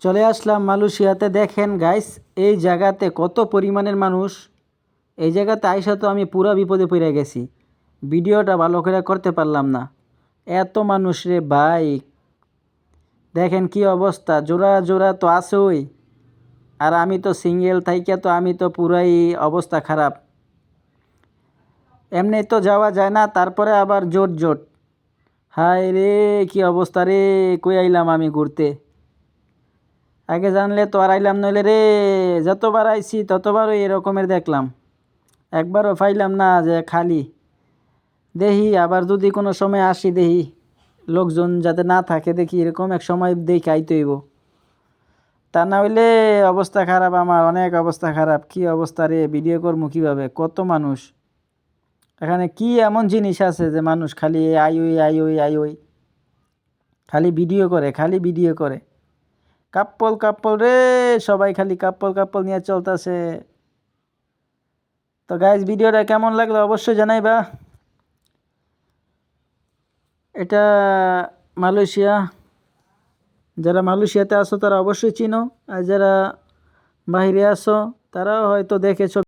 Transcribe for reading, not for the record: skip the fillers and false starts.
চলে আসলাম মালয়েশিয়াতে। দেখেন গাইস, এই জায়গাতে কত পরিমাণের মানুষ। এই জায়গাতে আইসা তো আমি পুরা বিপদে পড়ে গেছি, ভিডিওটা ভালো করে করতে পারলাম না, এত মানুষ রে ভাই। দেখেন কি অবস্থা, জোড়া জোড়া তো আছেই, আর আমি তো সিঙ্গেল থাইকা তো আমি তো পুরাই অবস্থা খারাপ। এমনি তো যাওয়া যায় না, তারপরে আবার জোট জোট। হায় রে, কি অবস্থা রে, কই আইলাম আমি ঘুরতে। আগে জানলে তো আর আইলাম নইলে রে। যতবার আইছি ততবারই এরকমের দেখলাম, একবারও পাইলাম না যে খালি। দেখি আবার যদি কোনো সময় আসি, দেখি লোকজন যাতে না থাকে, দেখি এরকম এক সময় দেখি আইতে হইব। তা না হইলে অবস্থা খারাপ, আমার অনেক অবস্থা খারাপ। কি অবস্থা রে, ভিডিও করবো কীভাবে, কত মানুষ। এখানে কি এমন জিনিস আছে যে মানুষ খালি আইওই আইওই আইওই, খালি ভিডিও করে, খালি ভিডিও করে। কাপ্পল কাপ্পল রে, সবাই খালি কাপ্পল কাপ্পল নিয়ে চলতেছে। তো গাইজ, ভিডিওটা কেমন লাগলো অবশ্যই জানাইবা। এটা মালয়েশিয়া। যারা মালয়েশিয়াতে আসো তারা অবশ্যই চিনো, আর যারা বাইরে আসো তারাও হয়তো দেখেছো।